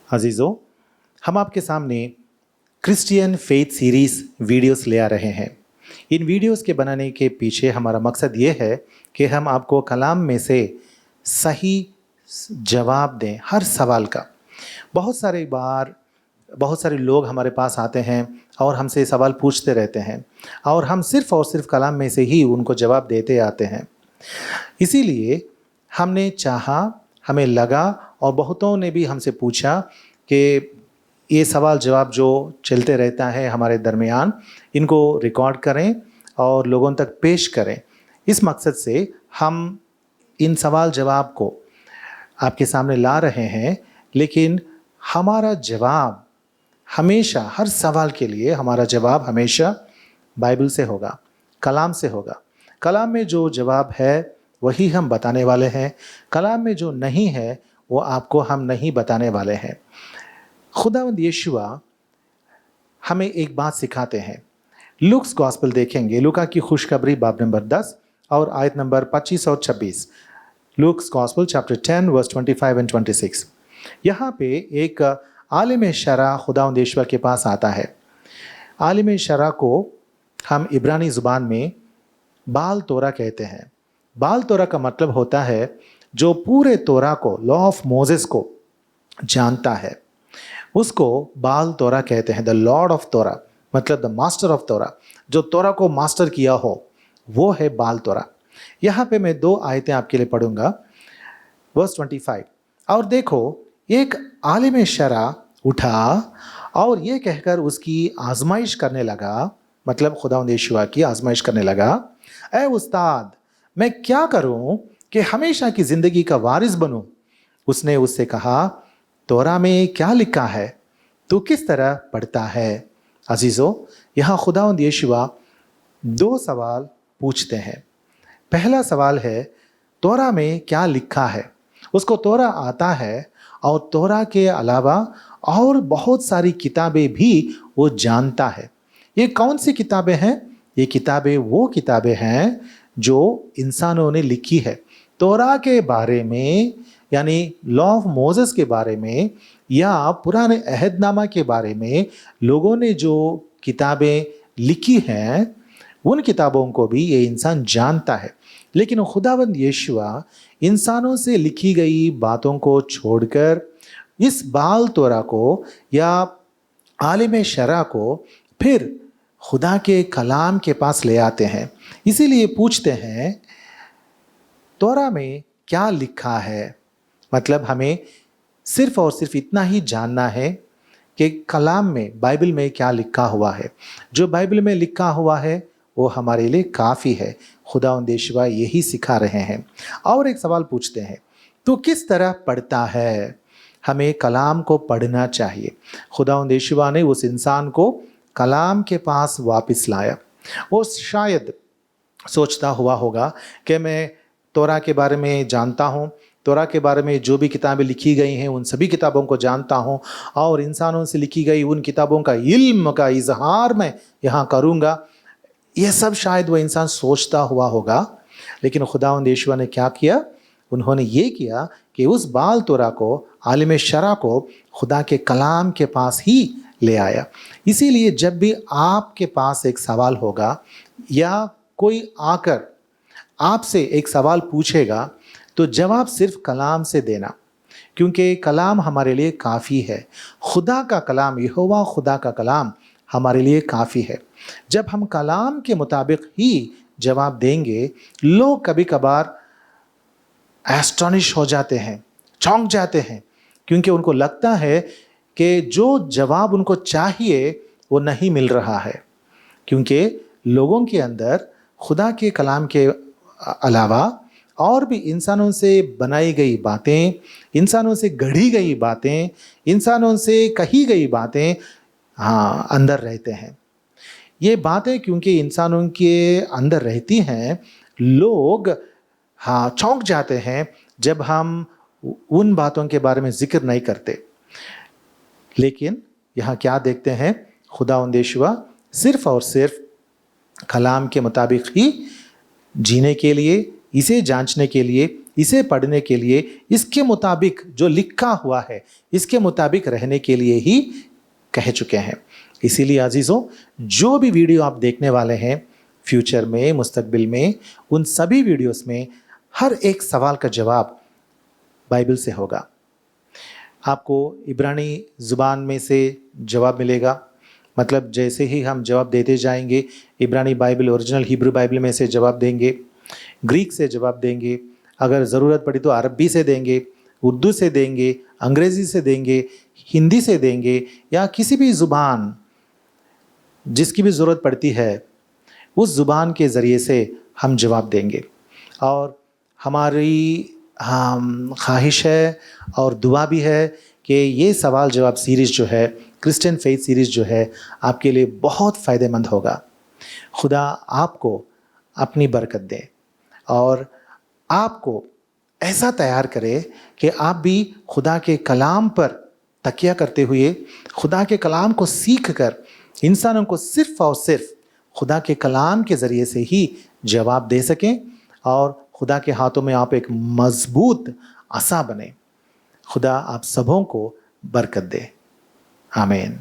अजीज़ों, हम आपके सामने क्रिश्चियन फेथ सीरीज़ वीडियोस ले आ रहे हैं। इन वीडियोस के बनाने के पीछे हमारा मकसद ये है कि हम आपको कलाम में से सही जवाब दें हर सवाल का। बहुत सारे लोग हमारे पास आते हैं और हमसे सवाल पूछते रहते हैं और हम सिर्फ़ और सिर्फ कलाम में से ही उनको जवाब देते आते हैं। इसीलिए हमने चाहा, हमें लगा और बहुतों ने भी हमसे पूछा कि ये सवाल जवाब जो चलते रहता है हमारे दरमियान, इनको रिकॉर्ड करें और लोगों तक पेश करें। इस मकसद से हम इन सवाल जवाब को आपके सामने ला रहे हैं, लेकिन हमारा जवाब हमेशा, हर सवाल के लिए हमारा जवाब हमेशा बाइबल से होगा, कलाम से होगा। कलाम में जो जवाब है वही हम बताने वाले हैं, कलाम में जो नहीं है वो आपको हम नहीं बताने वाले हैं। खुदावंद यीशुआ हमें एक बात सिखाते हैं। लूक्स गॉस्पेल देखेंगे, लूका की खुशखबरी बाब नंबर 10 और आयत नंबर 25 और 26। Luke's gospel chapter 10 verse 25 and 26। यहाँ पे एक आलिम शरा खुदावंद यीशुआ के पास आता है। आलिम शरा को हम इब्रानी ज़ुबान में बाल तोरा कहते हैं। बाल तोरा का मतलब होता है जो पूरे तोरा को, लॉ ऑफ मोसेस को जानता है, उसको बाल तोरा कहते हैं। द लॉर्ड ऑफ तोरा मतलब द मास्टर ऑफ तोरा, जो तोरा को मास्टर किया हो वो है बाल तोरा। यहाँ पे मैं 2 आयतें आपके लिए पढ़ूंगा। वर्स 25, और देखो एक आलिम शरा उठा और ये कहकर उसकी आजमाइश करने लगा, मतलब खुदावंद यीशुआ की आजमाइश करने लगा, ऐ उस्ताद मैं क्या करूं कि हमेशा की जिंदगी का वारिस बनूं। उसने उससे कहा, तोरा में क्या लिखा है, तू किस तरह पढ़ता है। अजीज़ों, यहाँ खुदावंद यीशुआ 2 सवाल पूछते हैं। पहला सवाल है, तोरा में क्या लिखा है। उसको तोरा आता है और तोरा के अलावा और बहुत सारी किताबें भी वो जानता है। ये कौन सी किताबें हैं? ये किताबें वो किताबें हैं जो इंसानों ने लिखी है। तोरा के बारे में, यानी लॉ ऑफ मोसेस के बारे में या पुराने अहदनामा के बारे में लोगों ने जो किताबें लिखी हैं, उन किताबों को भी ये इंसान जानता है। लेकिन खुदावंद यीशुआ इंसानों से लिखी गई बातों को छोड़कर इस बाल तोरा को या आलिम शरा को फिर खुदा के कलाम के पास ले आते हैं। इसीलिए पूछते हैं, तोरा में क्या लिखा है। मतलब हमें सिर्फ और सिर्फ इतना ही जानना है कि कलाम में, बाइबल में क्या लिखा हुआ है। जो बाइबल में लिखा हुआ है वो हमारे लिए काफ़ी है। खुदावंद यीशुआ यही सिखा रहे हैं। और एक सवाल पूछते हैं, तू किस तरह पढ़ता है। हमें कलाम को पढ़ना चाहिए। खुदावंद यीशुआ ने उस इंसान को कलाम के पास वापस लाया। वो शायद सोचता हुआ होगा कि मैं तोरा के बारे में जानता हूँ, तोरा के बारे में जो भी किताबें लिखी गई हैं उन सभी किताबों को जानता हूँ और इंसानों से लिखी गई उन किताबों का इल्म का इजहार मैं यहाँ करूँगा। ये सब शायद वह इंसान सोचता हुआ होगा। लेकिन खुदावंद यीशुआ ने क्या किया? उन्होंने ये किया कि उस बाल तोरा को, आलिम शरा को खुदा के कलाम के पास ही ले आया। इसीलिए जब भी आपके पास एक सवाल होगा या कोई आकर आपसे एक सवाल पूछेगा तो जवाब सिर्फ कलाम से देना, क्योंकि कलाम हमारे लिए काफ़ी है। खुदा का कलाम, यहोवा खुदा का कलाम हमारे लिए काफ़ी है। जब हम कलाम के मुताबिक ही जवाब देंगे, लोग कभी कभार एस्टॉनिश हो जाते हैं, चौंक जाते हैं, क्योंकि उनको लगता है कि जो जवाब उनको चाहिए वो नहीं मिल रहा है। क्योंकि लोगों के अंदर खुदा के कलाम के अलावा और भी इंसानों से बनाई गई बातें, इंसानों से गढ़ी गई बातें, इंसानों से कही गई बातें अंदर रहते हैं। ये बातें क्योंकि इंसानों के अंदर रहती हैं, लोग चौंक जाते हैं जब हम उन बातों के बारे में जिक्र नहीं करते। लेकिन यहाँ क्या देखते हैं? खुदावंद यीशुआ सिर्फ और सिर्फ कलाम के मुताबिक ही जीने के लिए, इसे जांचने के लिए, इसे पढ़ने के लिए इसके मुताबिक जो लिखा हुआ है इसके मुताबिक रहने के लिए ही कह चुके हैं। इसीलिए अजीज़ों, जो भी वीडियो आप देखने वाले हैं फ्यूचर में, मुस्तकबिल में, उन सभी वीडियोस में हर एक सवाल का जवाब बाइबल से होगा। आपको इब्रानी ज़ुबान में से जवाब मिलेगा, मतलब जैसे ही हम जवाब देते जाएंगे, इब्रानी बाइबल, ओरिजिनल हिब्रू बाइबल में से जवाब देंगे, ग्रीक से जवाब देंगे, अगर ज़रूरत पड़ी तो अरबी से देंगे, उर्दू से देंगे, अंग्रेज़ी से देंगे, हिंदी से देंगे, या किसी भी ज़ुबान जिसकी भी ज़रूरत पड़ती है उस ज़ुबान के ज़रिए से हम जवाब देंगे। और हमारी ख्वाहिश है और दुआ भी है कि ये सवाल जवाब सीरीज़ जो है, क्रिश्चियन फेथ सीरीज़ जो है, आपके लिए बहुत फ़ायदेमंद होगा। खुदा आपको अपनी बरकत दे और आपको ऐसा तैयार करे कि आप भी खुदा के कलाम पर तकिया करते हुए, खुदा के कलाम को सीख कर इंसानों को सिर्फ़ और सिर्फ खुदा के कलाम के ज़रिए से ही जवाब दे सकें और खुदा के हाथों में आप एक मज़बूत असा बने। खुदा आप सबों को बरकत दे। आमीन।